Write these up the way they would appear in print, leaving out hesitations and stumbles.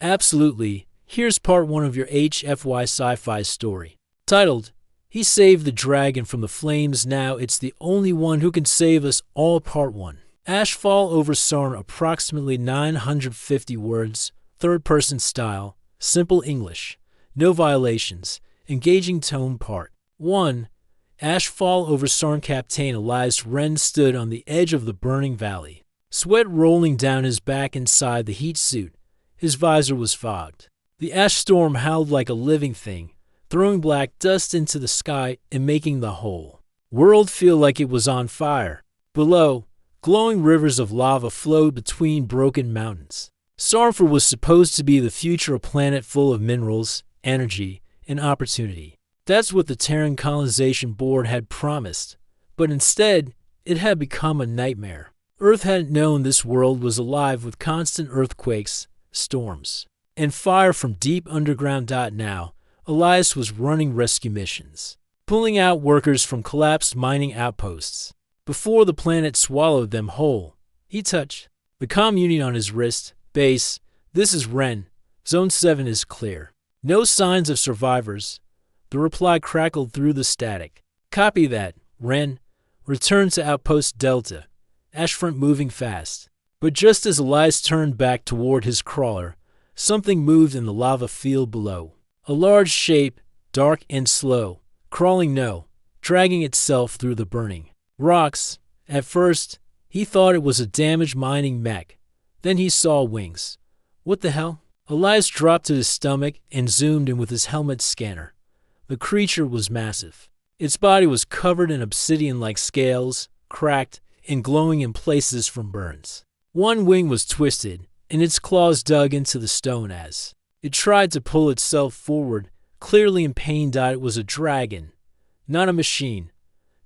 Absolutely. Here's part 1 of your HFY Sci-Fi story. Titled, He Saved the Dragon from the Flames, Now It's the Only One Who Can Save Us All, Part 1. Ashfall over Sarn, approximately 950 words, third-person style, simple English, no violations, engaging tone. Part 1. Ashfall over Sarn. Captain Elias Wren stood on the edge of the burning valley, sweat rolling down his back inside the heat suit. His visor was fogged. The ash storm howled like a living thing, throwing black dust into the sky and making the whole world feel like it was on fire. Below, glowing rivers of lava flowed between broken mountains. Sarnford was supposed to be the future, a planet full of minerals, energy, and opportunity. That's what the Terran Colonization Board had promised, but instead, it had become a nightmare. Earth hadn't known this world was alive with constant earthquakes, storms, and fire from deep underground. Now, Elias was running rescue missions, pulling out workers from collapsed mining outposts. Before the planet swallowed them whole, he touched the comm unit on his wrist. Base, this is Wren. Zone 7 is clear. No signs of survivors. The reply crackled through the static. Copy that, Wren. Return to Outpost Delta. Ashfront moving fast. But just as Elias turned back toward his crawler, something moved in the lava field below. A large shape, dark and slow, crawling dragging itself through the burning rocks. At first, he thought it was a damaged mining mech. Then he saw wings. What the hell? Elias dropped to his stomach and zoomed in with his helmet scanner. The creature was massive. Its body was covered in obsidian-like scales, cracked and glowing in places from burns. One wing was twisted, and its claws dug into the stone as it tried to pull itself forward, clearly in pain. It was a dragon, not a machine,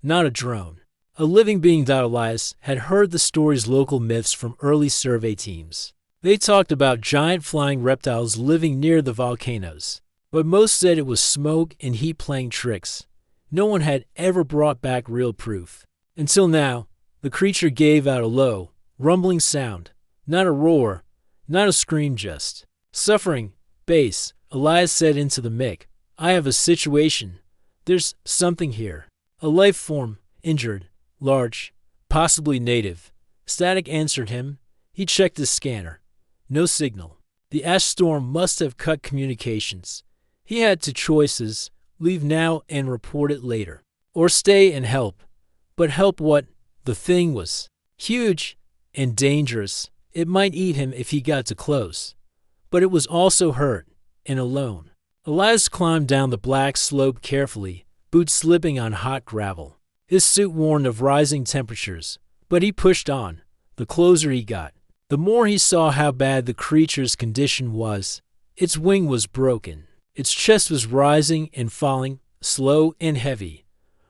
not a drone. A living being. Elias had heard the story's local myths from early survey teams. They talked about giant flying reptiles living near the volcanoes, but most said it was smoke and heat playing tricks. No one had ever brought back real proof. Until now, the creature gave out a low, rumbling sound. Not a roar, not a scream, just suffering. Base, Elias said into the mic. I have a situation. There's something here. A life form, injured. Large, possibly native. Static answered him. He checked his scanner. No signal. The ash storm must have cut communications. He had two choices: leave now and report it later, or stay and help. But help what? The thing was huge and dangerous. It might eat him if he got too close. But it was also hurt and alone. Elias climbed down the black slope carefully, boots slipping on hot gravel. His suit warned of rising temperatures, but he pushed on. The closer he got, the more he saw how bad the creature's condition was. Its wing was broken. Its chest was rising and falling, slow and heavy.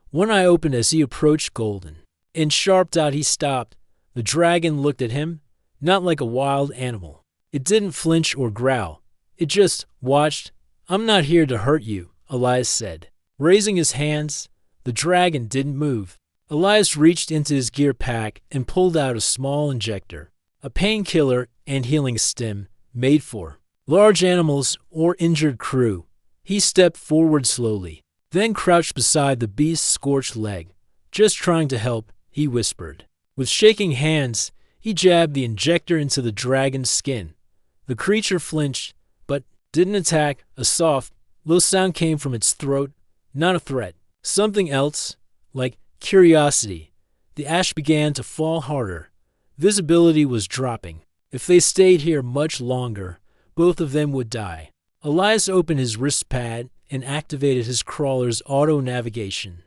One eye opened as he approached Golden. In sharp. He stopped. The dragon looked at him, not like a wild animal. It didn't flinch or growl. It just watched. I'm not here to hurt you, Elias said. Raising his hands, the dragon didn't move. Elias reached into his gear pack and pulled out a small injector, a painkiller and healing stim made for large animals or injured crew. He stepped forward slowly, then crouched beside the beast's scorched leg. Just trying to help, he whispered. With shaking hands, he jabbed the injector into the dragon's skin. The creature flinched, but didn't attack. A soft, low sound came from its throat, not a threat. Something else, like curiosity. The ash began to fall harder. Visibility was dropping. If they stayed here much longer, both of them would die. Elias opened his wrist pad and activated his crawler's auto-navigation.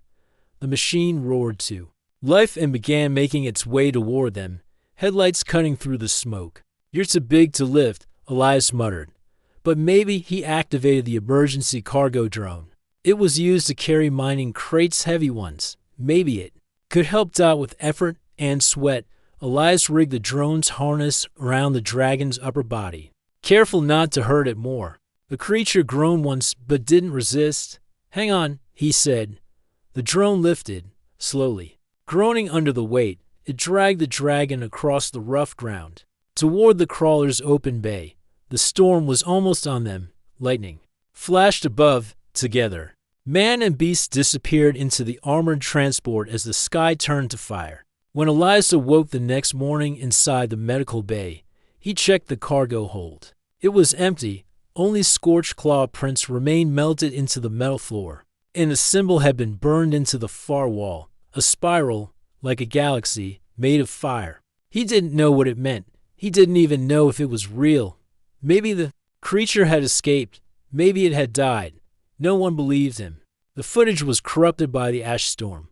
The machine roared to life and began making its way toward them, headlights cutting through the smoke. You're too big to lift, Elias muttered. But maybe he activated the emergency cargo drone. It was used to carry mining crates, heavy ones. Maybe it could help. With effort and sweat, Elias rigged the drone's harness around the dragon's upper body, careful not to hurt it more. The creature groaned once but didn't resist. Hang on, he said. The drone lifted, slowly. Groaning under the weight, it dragged the dragon across the rough ground, toward the crawler's open bay. The storm was almost on them. Lightning flashed above. Together, man and beast disappeared into the armored transport as the sky turned to fire. When Eliza woke the next morning inside the medical bay, he checked the cargo hold. It was empty. Only scorched claw prints remained melted into the metal floor, and a symbol had been burned into the far wall, a spiral, like a galaxy, made of fire. He didn't know what it meant. He didn't even know if it was real. Maybe the creature had escaped. Maybe it had died. No one believed him. The footage was corrupted by the ash storm.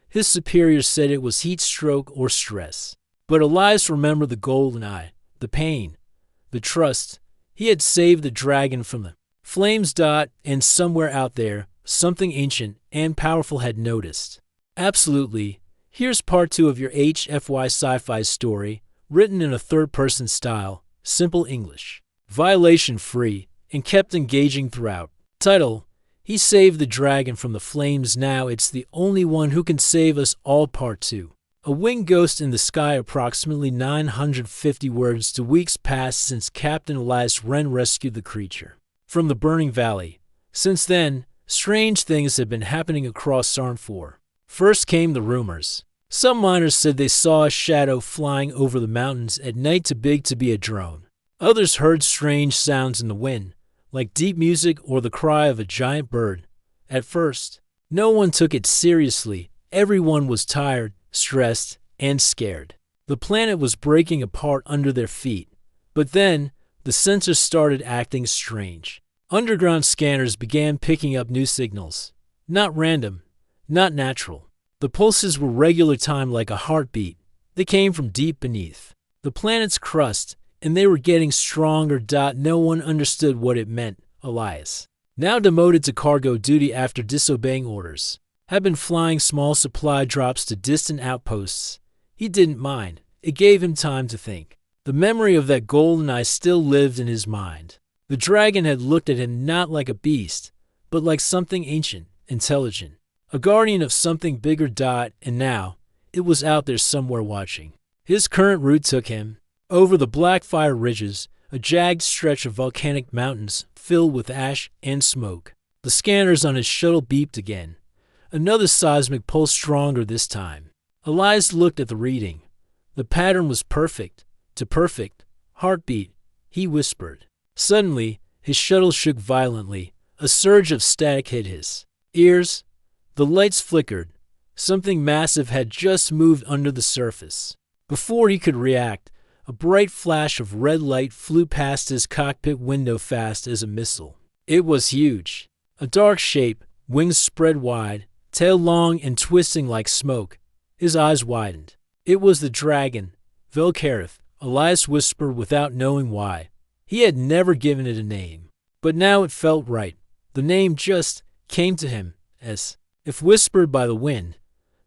His superiors said it was heat stroke or stress. But Elias remembered the golden eye, the pain, the trust. He had saved the dragon from the flames. And somewhere out there, something ancient and powerful had noticed. Absolutely. Here's part 2 of your HFY Sci-Fi story, written in a third-person style, simple English, violation-free, and kept engaging throughout. Title: He saved the dragon from the flames. Now it's the only one who can save us all. Part 2. A winged ghost in the sky. Approximately 950 words to weeks passed since Captain Elias Wren rescued the creature from the burning valley. Since then, strange things have been happening across Sarn 4. First came the rumors. Some miners said they saw a shadow flying over the mountains at night, too big to be a drone. Others heard strange sounds in the wind, like deep music or the cry of a giant bird. At first, no one took it seriously. Everyone was tired, stressed, and scared. The planet was breaking apart under their feet. But then, the sensors started acting strange. Underground scanners began picking up new signals. Not random, not natural. The pulses were regular time, like a heartbeat. They came from deep beneath the planet's crust, and they were getting stronger. No one understood what it meant. Elias, now demoted to cargo duty after disobeying orders, had been flying small supply drops to distant outposts. He didn't mind. It gave him time to think. The memory of that golden eye still lived in his mind. The dragon had looked at him not like a beast, but like something ancient, intelligent, a guardian of something bigger. And now, it was out there somewhere watching. His current route took him over the Blackfire Ridges, a jagged stretch of volcanic mountains filled with ash and smoke. The scanners on his shuttle beeped again. Another seismic pulse, stronger this time. Elias looked at the reading. The pattern was perfect. To perfect. Heartbeat, he whispered. Suddenly, his shuttle shook violently. A surge of static hit his ears. The lights flickered. Something massive had just moved under the surface. Before he could react, a bright flash of red light flew past his cockpit window fast as a missile. It was huge. A dark shape, wings spread wide, tail long and twisting like smoke. His eyes widened. It was the dragon, Velkareth, Elias whispered without knowing why. He had never given it a name. But now it felt right. The name just came to him, as if whispered by the wind.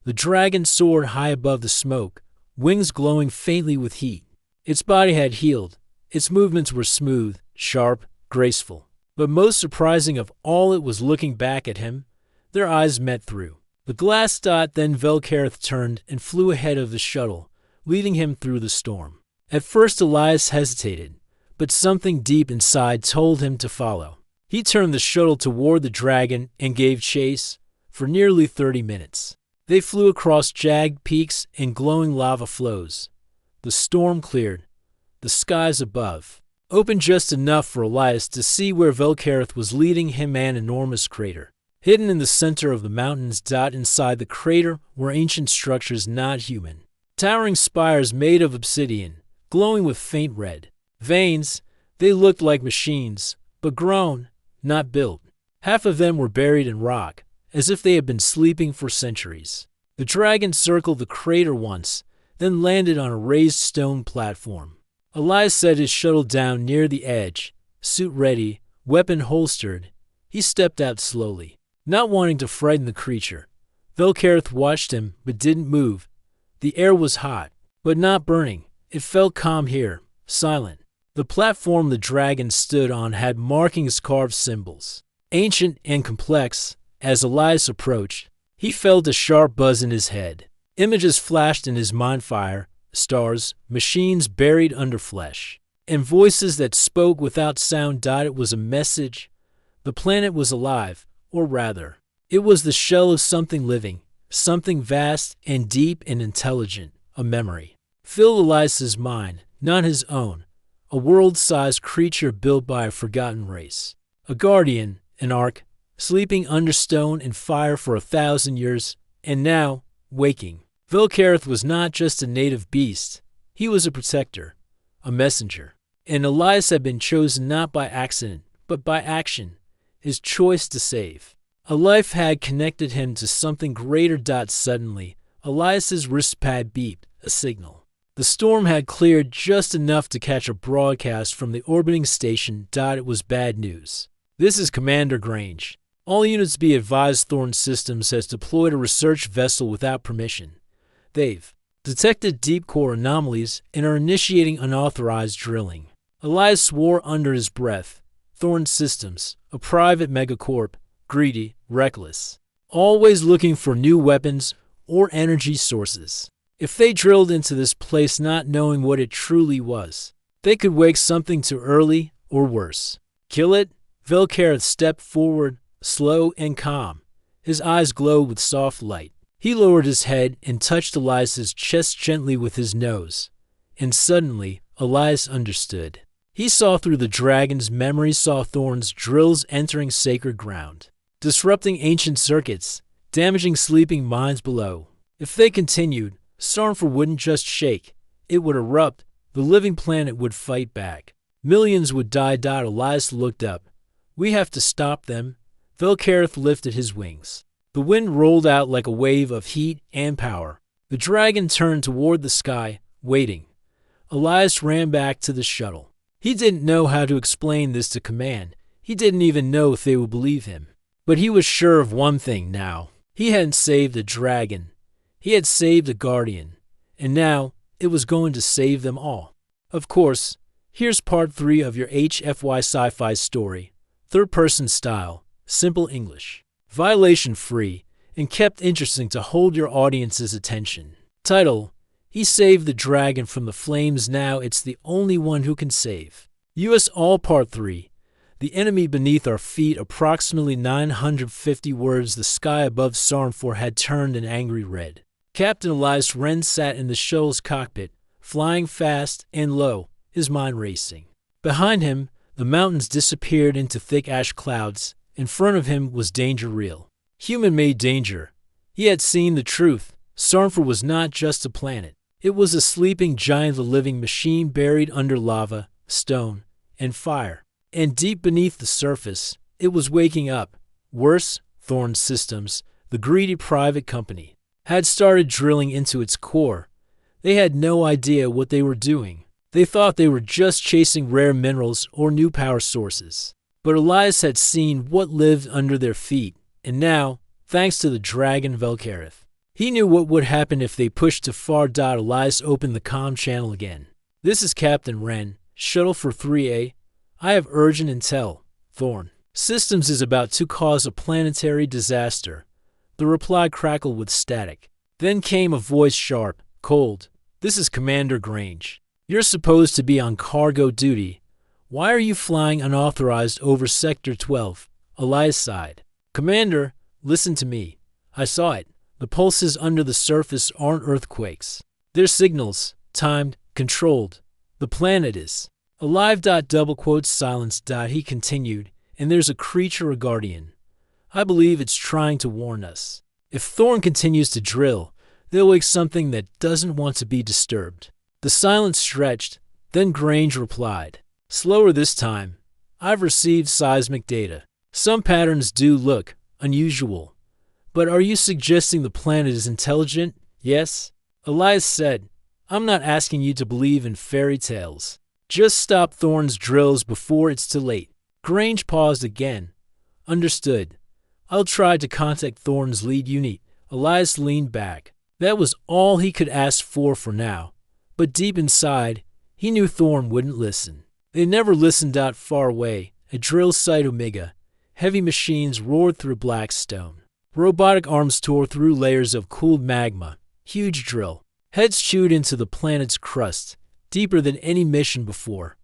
The dragon soared high above the smoke, wings glowing faintly with heat. Its body had healed. Its movements were smooth, sharp, graceful. But most surprising of all, it was looking back at him. Their eyes met through the glass. Then Velkareth turned and flew ahead of the shuttle, leading him through the storm. At first Elias hesitated, but something deep inside told him to follow. He turned the shuttle toward the dragon and gave chase. For nearly 30 minutes, they flew across jagged peaks and glowing lava flows. The storm cleared. The skies above opened just enough for Elias to see where Velkareth was leading him, an enormous crater. Hidden in the center of the mountains. Inside the crater were ancient structures, not human. Towering spires made of obsidian, glowing with faint red veins. They looked like machines, but grown, not built. Half of them were buried in rock, as if they had been sleeping for centuries. The dragon circled the crater once, then landed on a raised stone platform. Elias set his shuttle down near the edge, suit ready, weapon holstered. He stepped out slowly, not wanting to frighten the creature. Velkareth watched him, but didn't move. The air was hot, but not burning. It felt calm here, silent. The platform the dragon stood on had markings, carved symbols, ancient and complex. As Elias approached, he felt a sharp buzz in his head. Images flashed in his mind: fire, stars, machines buried under flesh. and voices that spoke without sound. It was a message. The planet was alive, or rather, it was the shell of something living, something vast and deep and intelligent, a memory. Filled Elias's mind, not his own, a world-sized creature built by a forgotten race. A guardian, an ark, sleeping under stone and fire for 1,000 years, and now, waking. Velkareth was not just a native beast, he was a protector, a messenger. And Elias had been chosen not by accident, but by action, his choice to save. A life had connected him to something greater. Suddenly, Elias's wristpad beeped, a signal. The storm had cleared just enough to catch a broadcast from the orbiting station. It was bad news. This is Commander Grange. All units be advised, Thorn Systems has deployed a research vessel without permission. They've detected deep core anomalies and are initiating unauthorized drilling. Elias swore under his breath. Thorn Systems, a private megacorp, greedy, reckless, always looking for new weapons or energy sources. If they drilled into this place not knowing what it truly was, they could wake something too early or worse. Kill it? Velkareth stepped forward, slow and calm. His eyes glowed with soft light. He lowered his head and touched Elias's chest gently with his nose. And suddenly, Elias understood. He saw through the dragon's memory, saw Thorn's drills entering sacred ground, disrupting ancient circuits, damaging sleeping minds below. If they continued, Sarnfor wouldn't just shake, it would erupt, the living planet would fight back. Millions would die. Elias looked up. We have to stop them. Velkareth lifted his wings. The wind rolled out like a wave of heat and power. The dragon turned toward the sky, waiting. Elias ran back to the shuttle. He didn't know how to explain this to command. He didn't even know if they would believe him. But he was sure of one thing now. He hadn't saved a dragon. He had saved a guardian. And now, it was going to save them all. Of course, here's part 3 of your HFY Sci-Fi story. Third-person style, simple English, violation-free, and kept interesting to hold your audience's attention. Title: He saved the dragon from the flames. Now it's the only one who can save. U.S. All Part 3. The enemy beneath our feet, approximately 950 words. The sky above Sarnfor had turned an angry red. Captain Elias Wren sat in the shuttle's cockpit, flying fast and low, his mind racing. Behind him, the mountains disappeared into thick ash clouds. In front of him was danger real. Human-made danger. He had seen the truth. Sarnfor was not just a planet. It was a sleeping giant, a living machine buried under lava, stone, and fire. And deep beneath the surface, it was waking up. Worse, Thorn Systems, the greedy private company, had started drilling into its core. They had no idea what they were doing. They thought they were just chasing rare minerals or new power sources. But Elias had seen what lived under their feet, and now, thanks to the dragon Velkareth, he knew what would happen if they pushed too far. Elias opened the comm channel again. This is Captain Wren, Shuttle for 3A. I have urgent intel. Thorn Systems is about to cause a planetary disaster. The reply crackled with static. Then came a voice, sharp, cold. This is Commander Grange. You're supposed to be on cargo duty. Why are you flying unauthorized over Sector 12? Elias sighed. Commander, listen to me. I saw it. The pulses under the surface aren't earthquakes. They're signals, timed, controlled. The planet is alive. Double quotes, silence. He continued, and there's a creature, a guardian. I believe it's trying to warn us. If Thorn continues to drill, they'll wake something that doesn't want to be disturbed. The silence stretched, then Grange replied. Slower this time. I've received seismic data. Some patterns do look unusual. But are you suggesting the planet is intelligent? Yes? Elias said, I'm not asking you to believe in fairy tales. Just stop Thorn's drills before it's too late. Grange paused again. Understood. I'll try to contact Thorn's lead unit. Elias leaned back. That was all he could ask for now. But deep inside, he knew Thorn wouldn't listen. They never listened. Far away, at drill site Omega, heavy machines roared through black stone. Robotic arms tore through layers of cooled magma. Huge drill. Heads chewed into the planet's crust, deeper than any mission before.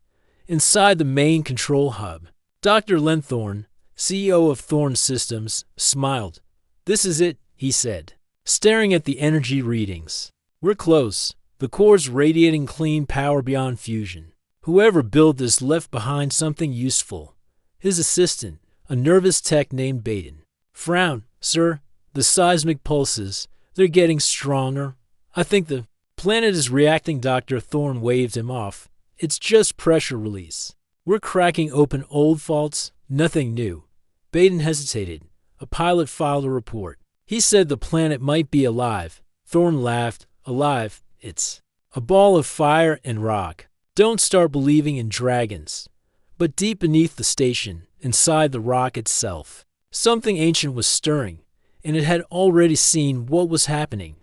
Inside the main control hub, Dr. Len Thorne, CEO of Thorne Systems, smiled. "This is it," he said, staring at the energy readings. "We're close. The core's radiating clean power beyond fusion. Whoever built this left behind something useful." His assistant, a nervous tech named Baden, frowned. "Sir, the seismic pulses, they're getting stronger. I think the planet is reacting." Dr. Thorne waved him off. "It's just pressure release. We're cracking open old faults, nothing new." Baden hesitated. A pilot filed a report. He said the planet might be alive. Thorne laughed. "Alive? It's a ball of fire and rock. Don't start believing in dragons." But deep beneath the station, inside the rock itself, something ancient was stirring, and it had already seen what was happening.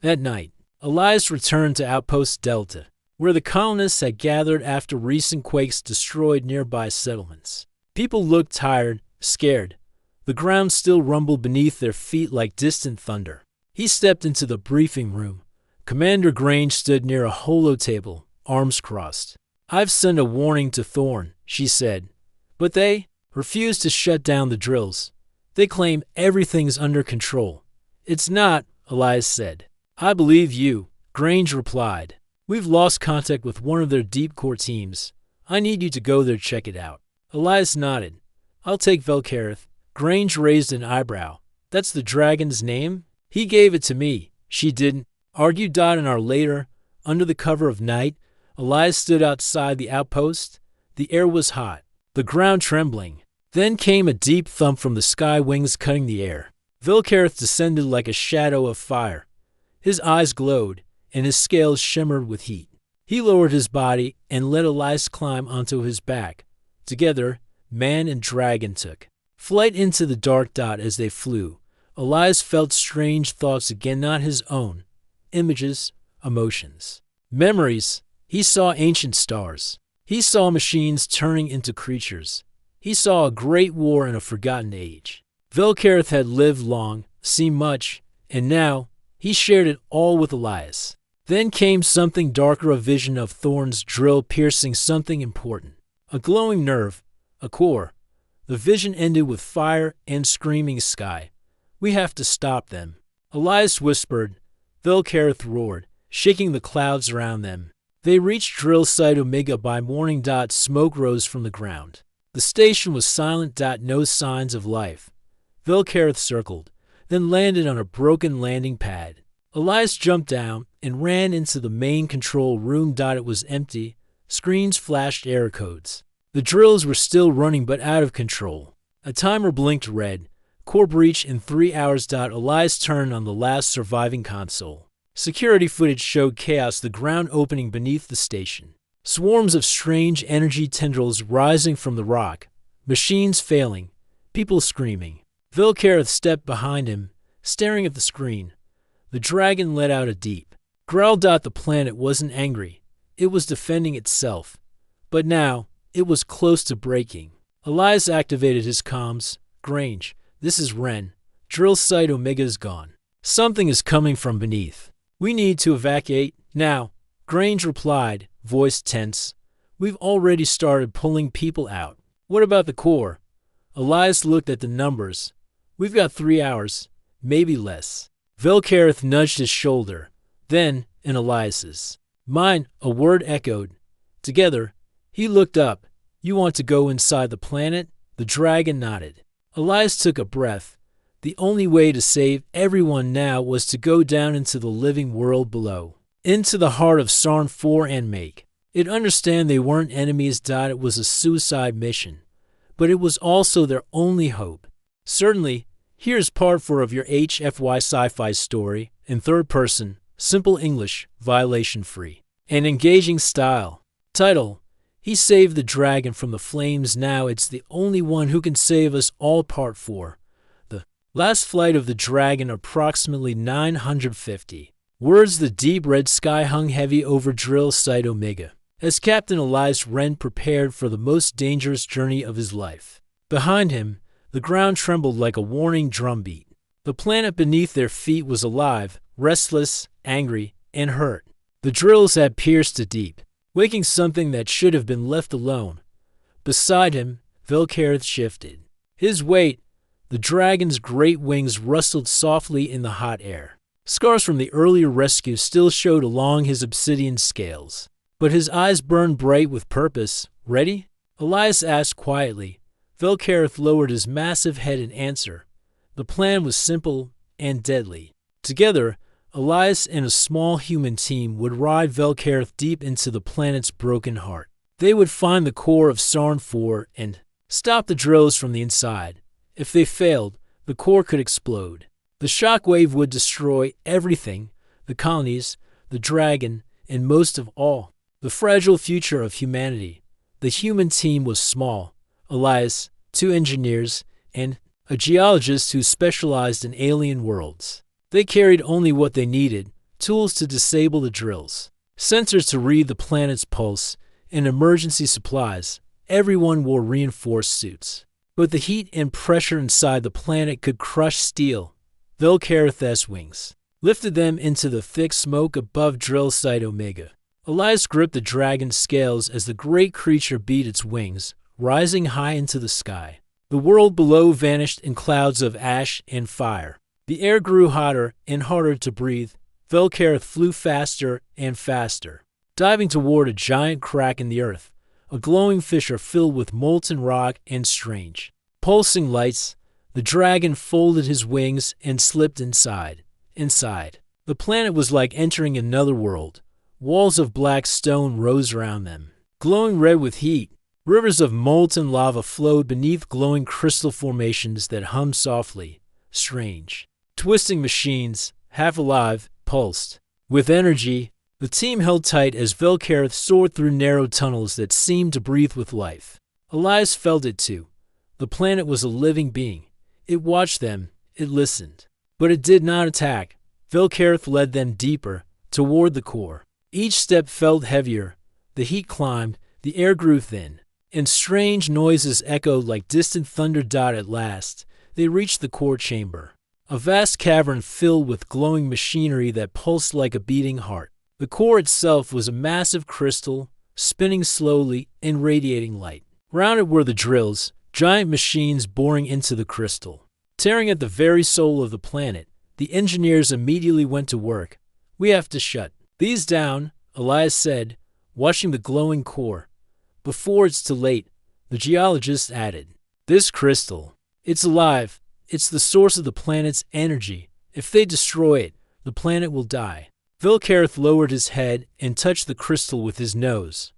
That night, Elias returned to Outpost Delta, where the colonists had gathered after recent quakes destroyed nearby settlements. People looked tired, scared. The ground still rumbled beneath their feet like distant thunder. He stepped into the briefing room. Commander Grange stood near a holotable, arms crossed. "I've sent a warning to Thorne," she said, "but they refuse to shut down the drills. They claim everything's under control." "It's not," Elias said. "I believe you," Grange replied. "We've lost contact with one of their deep core teams. I need you to go there, check it out." Elias nodded. "I'll take Velkareth." Grange raised an eyebrow. "That's the dragon's name?" "He gave it to me." "She didn't," argued Dot. An hour later, under the cover of night, Elias stood outside the outpost. The air was hot, the ground trembling. Then came a deep thump from the sky, wings cutting the air. Velkareth descended like a shadow of fire. His eyes glowed, and his scales shimmered with heat. He lowered his body and let Elias climb onto his back. Together, man and dragon took flight into the dark. As they flew, Elias felt strange thoughts again, not his own. Images, emotions, memories. He saw ancient stars. He saw machines turning into creatures. He saw a great war in a forgotten age. Velkareth had lived long, seen much, and now he shared it all with Elias. Then came something darker, a vision of Thorne's drill piercing something important. A glowing nerve, a core. The vision ended with fire and screaming sky. "We have to stop them," Elias whispered. Velkareth roared, shaking the clouds around them. They reached drill site Omega by morning. Smoke rose from the ground. The station was silent. No signs of life. Velkareth circled, then landed on a broken landing pad. Elias jumped down and ran into the main control room. It was empty. Screens flashed error codes. The drills were still running but out of control. A timer blinked red. Core breach in 3 hours. Elias turned on the last surviving console. Security footage showed chaos, the ground opening beneath the station. Swarms of strange energy tendrils rising from the rock. Machines failing. People screaming. Velkareth stepped behind him, staring at the screen. The dragon let out a deep growl. The planet wasn't angry. It was defending itself. But now, it was close to breaking. Elias activated his comms. "Grange, this is Ren. Drill site Omega's gone. Something is coming from beneath. We need to evacuate now." Grange replied, voice tense. "We've already started pulling people out." "What about the core?" Elias looked at the numbers. "We've got 3 hours, maybe less." Velkareth nudged his shoulder. Then, in Elias's mind, a word echoed. Together, he looked up. "You want to go inside the planet?" The dragon nodded. Elias took a breath. The only way to save everyone now was to go down into the living world below, into the heart of Sarn 4 and make it understand they weren't enemies. It was a suicide mission, but it was also their only hope. Certainly, here's part 4 of your HFY Sci-Fi story, in third person, simple English, violation-free, and engaging style. Title: He saved the dragon from the flames. Now it's the only one who can save us all. Part 4. The last flight of the dragon, approximately 950. Words. The deep red sky hung heavy over drill site Omega, as Captain Elias Wren prepared for the most dangerous journey of his life. Behind him, the ground trembled like a warning drumbeat. The planet beneath their feet was alive, restless, angry, and hurt. The drills had pierced it deep. waking something that should have been left alone. Beside him, Velkareth shifted. His weight, the dragon's great wings rustled softly in the hot air. Scars from the earlier rescue still showed along his obsidian scales, but his eyes burned bright with purpose. Ready? Elias asked quietly. Velkareth lowered his massive head in answer. The plan was simple and deadly. Together, Elias and a small human team would ride Velkareth deep into the planet's broken heart. They would find the core of Sarn 4 and stop the drills from the inside. If they failed, the core could explode. The shockwave would destroy everything, the colonies, the dragon, and most of all, the fragile future of humanity. The human team was small. Elias, 2 engineers, and a geologist who specialized in alien worlds. They carried only what they needed: tools to disable the drills, sensors to read the planet's pulse, and emergency supplies. Everyone wore reinforced suits. But the heat and pressure inside the planet could crush steel. Velkareth's wings lifted them into the thick smoke above Drill Site Omega. Elias gripped the dragon's scales as the great creature beat its wings, rising high into the sky. The world below vanished in clouds of ash and fire. The air grew hotter and harder to breathe. Velkareth flew faster and faster, diving toward a giant crack in the earth, a glowing fissure filled with molten rock and strange, pulsing lights. The dragon folded his wings and slipped inside. The planet was like entering another world. Walls of black stone rose around them, glowing red with heat. Rivers of molten lava flowed beneath glowing crystal formations that hummed softly. Strange, twisting machines, half alive, pulsed. With energy, the team held tight as Velkareth soared through narrow tunnels that seemed to breathe with life. Elias felt it too. The planet was a living being. It watched them, it listened. But it did not attack. Velkareth led them deeper, toward the core. Each step felt heavier. The heat climbed, the air grew thin, and strange noises echoed like distant thunder. At last, they reached the core chamber, a vast cavern filled with glowing machinery that pulsed like a beating heart. The core itself was a massive crystal, spinning slowly and radiating light. Round it were the drills, giant machines boring into the crystal, tearing at the very soul of the planet. The engineers immediately went to work. "We have to shut these down," Elias said, watching the glowing core. "Before it's too late," the geologist added. "This crystal, it's alive. It's the source of the planet's energy. If they destroy it, the planet will die." Velkareth lowered his head and touched the crystal with his nose.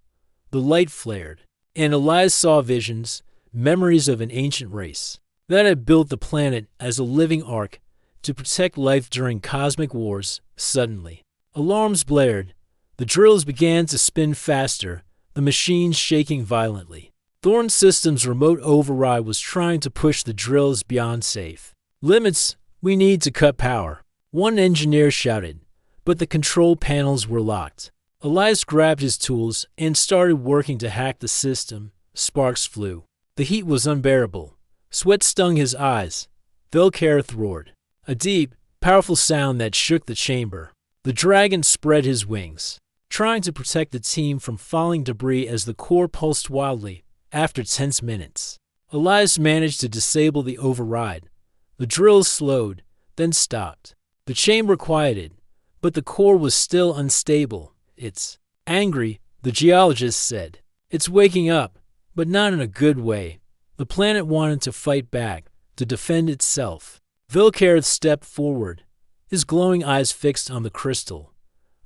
The light flared, and Elias saw visions, memories of an ancient race that had built the planet as a living ark to protect life during cosmic wars. Suddenly, alarms blared. The drills began to spin faster, the machines shaking violently. Thorn Systems' remote override was trying to push the drills beyond safe limits. "We need to cut power," one engineer shouted, but the control panels were locked. Elias grabbed his tools and started working to hack the system. Sparks flew. The heat was unbearable. Sweat stung his eyes. Velkareth roared, a deep, powerful sound that shook the chamber. The dragon spread his wings, trying to protect the team from falling debris as the core pulsed wildly. After tense minutes, Elias managed to disable the override. The drills slowed, then stopped. The chamber quieted, but the core was still unstable. "It's angry," the geologist said. "It's waking up, but not in a good way." The planet wanted to fight back, to defend itself. Velkareth stepped forward, his glowing eyes fixed on the crystal.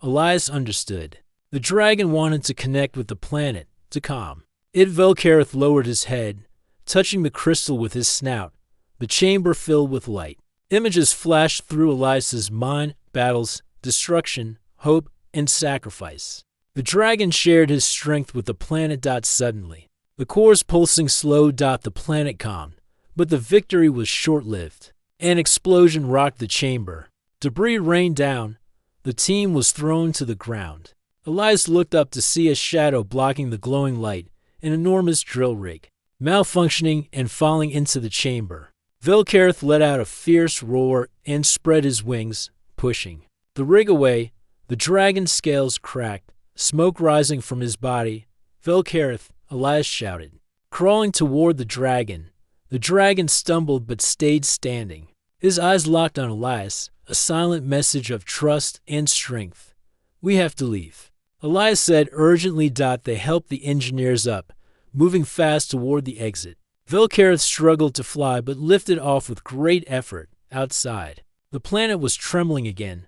Elias understood. The dragon wanted to connect with the planet, to calm it. Velkareth lowered his head, touching the crystal with his snout. The chamber filled with light. Images flashed through Elias's mind: battles, destruction, hope, and sacrifice. The dragon shared his strength with the planet. Suddenly, the core's pulsing slowed. The planet calmed, but the victory was short-lived. An explosion rocked the chamber. Debris rained down. The team was thrown to the ground. Elias looked up to see a shadow blocking the glowing light, an enormous drill rig, malfunctioning and falling into the chamber. Velkareth let out a fierce roar and spread his wings, pushing the rig away. The dragon's scales cracked, smoke rising from his body. Velkareth, Elias shouted. Crawling toward the dragon stumbled but stayed standing. His eyes locked on Elias, a silent message of trust and strength. We have to leave, Elias said urgently. They helped the engineers up, moving fast toward the exit. Velkareth struggled to fly but lifted off with great effort. Outside, the planet was trembling again.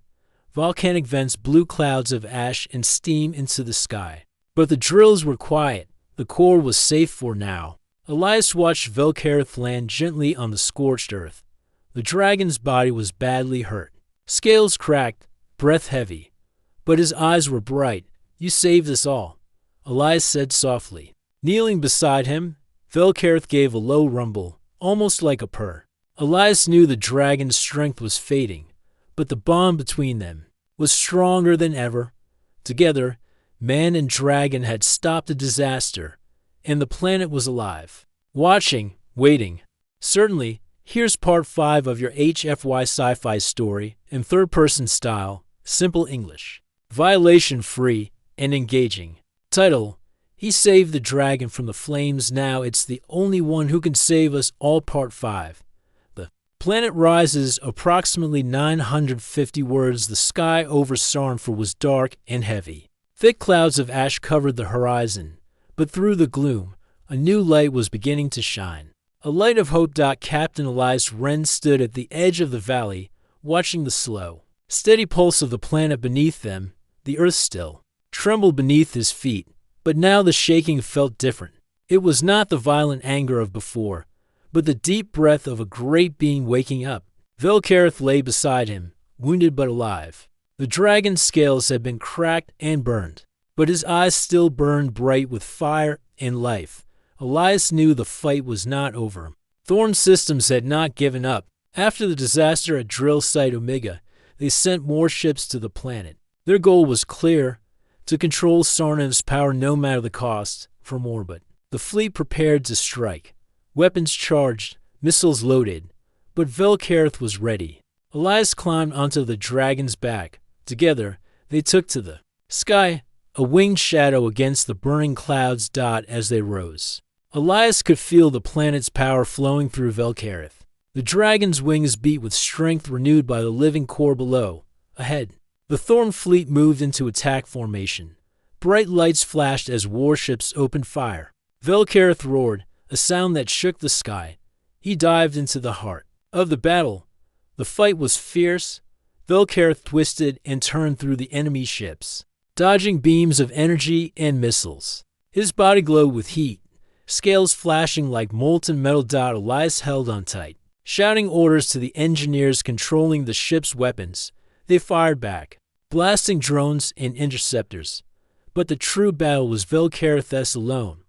Volcanic vents blew clouds of ash and steam into the sky. But the drills were quiet. The core was safe for now. Elias watched Velkareth land gently on the scorched earth. The dragon's body was badly hurt. Scales cracked, breath heavy. But his eyes were bright. You saved us all, Elias said softly. Kneeling beside him, Velkareth gave a low rumble, almost like a purr. Elias knew the dragon's strength was fading, but the bond between them was stronger than ever. Together, man and dragon had stopped a disaster, and the planet was alive. Watching, waiting. Certainly, here's part 5 of your HFY Sci-Fi story in third-person style, simple English. Violation-free and engaging. Title: He saved the dragon from the flames. Now it's the only one who can save us all. Part 5. The planet rises approximately 950 words. The sky over Sarnfor was dark and heavy. Thick clouds of ash covered the horizon, but through the gloom, a new light was beginning to shine. A light of hope. Captain Elias Wren stood at the edge of the valley, watching the slow, steady pulse of the planet beneath them. The earth still trembled beneath his feet, but now the shaking felt different. It was not the violent anger of before, but the deep breath of a great being waking up. Velkareth lay beside him, wounded but alive. The dragon's scales had been cracked and burned, but his eyes still burned bright with fire and life. Elias knew the fight was not over. Thorn Systems had not given up. After the disaster at Drill Site Omega, they sent more ships to the planet. Their goal was clear: to control Sarnav's power no matter the cost. From orbit, the fleet prepared to strike. Weapons charged, missiles loaded. But Velkareth was ready. Elias climbed onto the dragon's back. Together, they took to the sky, a winged shadow against the burning clouds. As they rose, Elias could feel the planet's power flowing through Velkareth. The dragon's wings beat with strength renewed by the living core below. Ahead, the Thorn fleet moved into attack formation. Bright lights flashed as warships opened fire. Velkareth roared, a sound that shook the sky. He dived into the heart of the battle. The fight was fierce. Velkareth twisted and turned through the enemy ships, dodging beams of energy and missiles. His body glowed with heat, scales flashing like molten metal. Elias held on tight, shouting orders to the engineers controlling the ship's weapons. They fired back, blasting drones and interceptors. But the true battle was Velkareth's alone.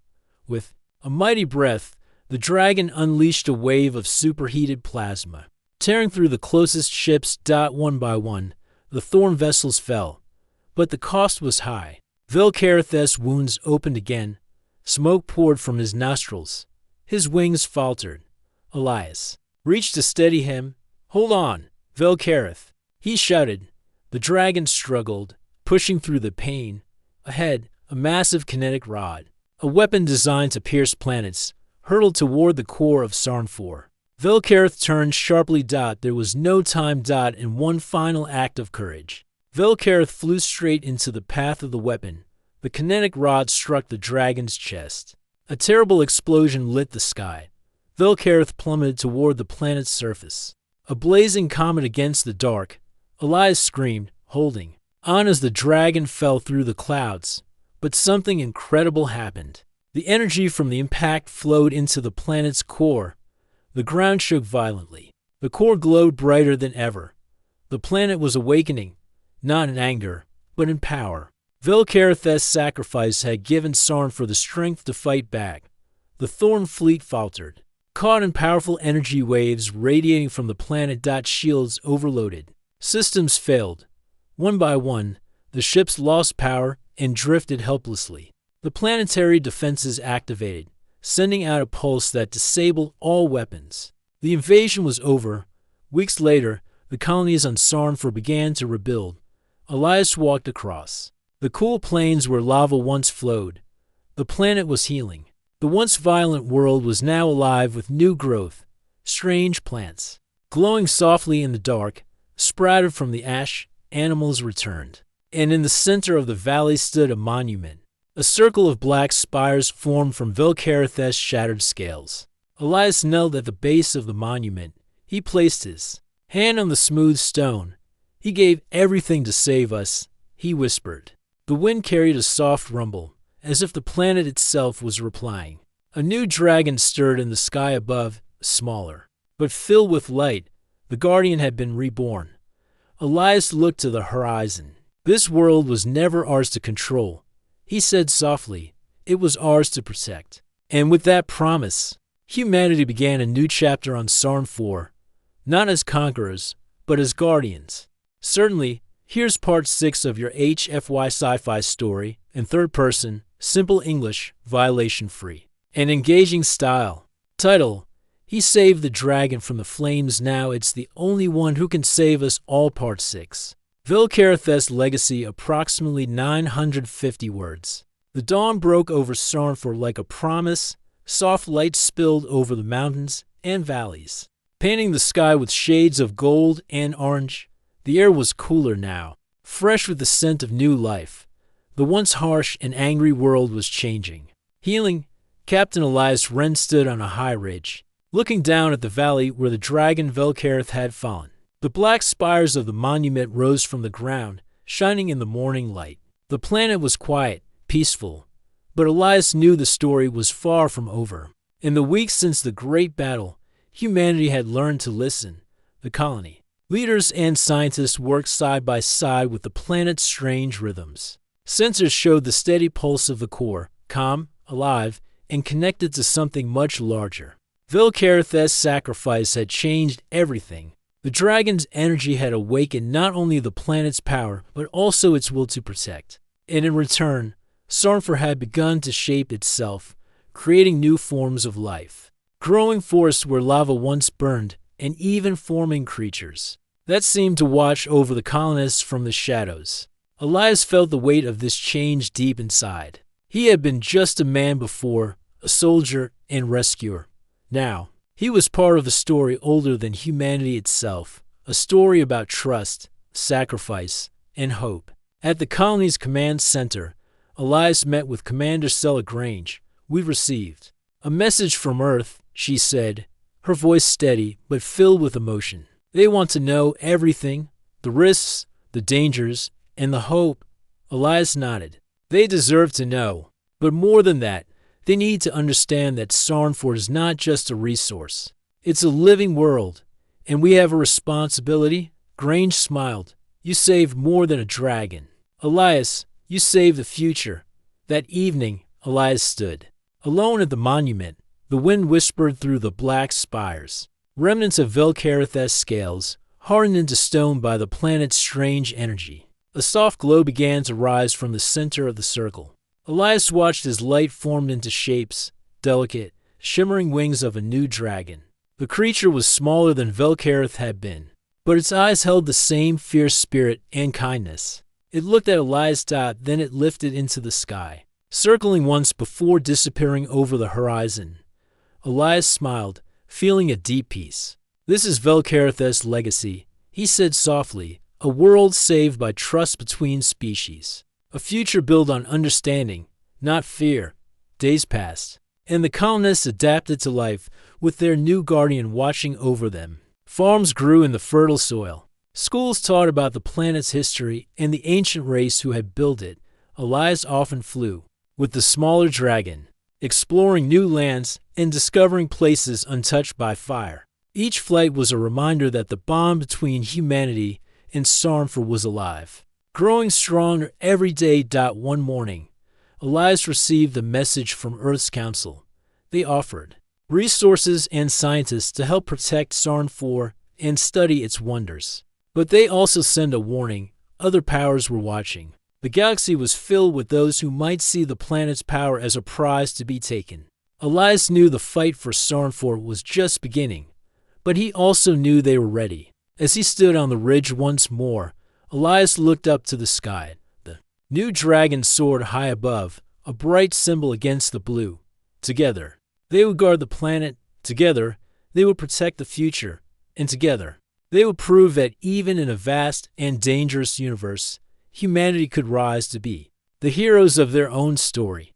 With a mighty breath, the dragon unleashed a wave of superheated plasma, tearing through the closest ships. One by one, the Thorn vessels fell. But the cost was high. Velkareth's wounds opened again. Smoke poured from his nostrils. His wings faltered. Elias reached to steady him. Hold on, Velkareth, he shouted. The dragon struggled, pushing through the pain. Ahead, a massive kinetic rod, a weapon designed to pierce planets, hurtled toward the core of Sarnfor. Velkareth turned sharply. There was no time. In one final act of courage, Velkareth flew straight into the path of the weapon. The kinetic rod struck the dragon's chest. A terrible explosion lit the sky. Velkareth plummeted toward the planet's surface, a blazing comet against the dark. Elias screamed, holding on as the dragon fell through the clouds. But something incredible happened. The energy from the impact flowed into the planet's core. The ground shook violently. The core glowed brighter than ever. The planet was awakening, not in anger, but in power. Velkareth's sacrifice had given Sarnfor the strength to fight back. The Thorn fleet faltered, caught in powerful energy waves radiating from the planet. Shields overloaded. Systems failed. One by one, the ships lost power and drifted helplessly. The planetary defenses activated, sending out a pulse that disabled all weapons. The invasion was over. Weeks later, the colonies on Sarnfor began to rebuild. Elias walked across The cool plains where lava once flowed. The planet was healing. The once violent world was now alive with new growth, strange plants. Glowing softly in the dark, sprouted from the ash, animals returned. And in the center of the valley stood a monument. A circle of black spires formed from Velkarith's shattered scales. Elias knelt at the base of the monument. He placed his hand on the smooth stone. He gave everything to save us, he whispered. The wind carried a soft rumble, as if the planet itself was replying. A new dragon stirred in the sky above, smaller, but filled with light. The guardian had been reborn. Elias looked to the horizon. This world was never ours to control, he said softly. It was ours to protect. And with that promise, humanity began a new chapter on Sarn 4, not as conquerors, but as guardians. Certainly, here's part 6 of your HFY Sci-Fi story, in third person, simple English, violation-free. An engaging style. Title: He saved the dragon from the flames, now it's the only one who can save us all. Part 6. Velkarith's legacy, approximately 950 words. The dawn broke over Sarnfor like a promise. Soft light spilled over the mountains and valleys, painting the sky with shades of gold and orange. The air was cooler now, fresh with the scent of new life. The once harsh and angry world was changing. Healing, Captain Elias Wren stood on a high ridge, looking down at the valley where the dragon Velkarith had fallen. The black spires of the monument rose from the ground, shining in the morning light. The planet was quiet, peaceful, but Elias knew the story was far from over. In the weeks since the great battle, humanity had learned to listen. The colony, leaders and scientists worked side by side with the planet's strange rhythms. Sensors showed the steady pulse of the core, calm, alive, and connected to something much larger. Velkarith's sacrifice had changed everything. The dragon's energy had awakened not only the planet's power, but also its will to protect. And in return, Sarnfor had begun to shape itself, creating new forms of life. Growing forests where lava once burned, and even forming creatures that seemed to watch over the colonists from the shadows. Elias felt the weight of this change deep inside. He had been just a man before, a soldier and rescuer. Now, he was part of a story older than humanity itself, a story about trust, sacrifice, and hope. At the colony's command center, Elias met with Commander Sella Grange. "We received a message from Earth," she said, her voice steady but filled with emotion. "They want to know everything, the risks, the dangers, and the hope." Elias nodded. "They deserve to know. But more than that, they need to understand that Sarnfor is not just a resource. It's a living world, and we have a responsibility." Grange smiled. "You saved more than a dragon. Elias, you saved the future." That evening, Elias stood alone at the monument. The wind whispered through the black spires. Remnants of Velkarith's scales, hardened into stone by the planet's strange energy. A soft glow began to rise from the center of the circle. Elias watched as light formed into shapes, delicate, shimmering wings of a new dragon. The creature was smaller than Velkarith had been, but its eyes held the same fierce spirit and kindness. It looked at Elias, then it lifted into the sky, circling once before disappearing over the horizon. Elias smiled, feeling a deep peace. "This is Velkarith's legacy," he said softly, "a world saved by trust between species. A future built on understanding, not fear." Days passed, and the colonists adapted to life, with their new guardian watching over them. Farms grew in the fertile soil. Schools taught about the planet's history and the ancient race who had built it. Elias often flew with the smaller dragon, exploring new lands and discovering places untouched by fire. Each flight was a reminder that the bond between humanity and Sarnfor was alive, growing stronger every day. One morning, Elias received a message from Earth's Council. They offered resources and scientists to help protect Sarnfor and study its wonders. But they also sent a warning. Other powers were watching. The galaxy was filled with those who might see the planet's power as a prize to be taken. Elias knew the fight for Sarnfor was just beginning, but he also knew they were ready. As he stood on the ridge once more, Elias looked up to the sky. The New dragons soared high above, a bright symbol against the blue. Together, they would guard the planet. Together, they would protect the future. And together, they would prove that even in a vast and dangerous universe, humanity could rise to be the heroes of their own story.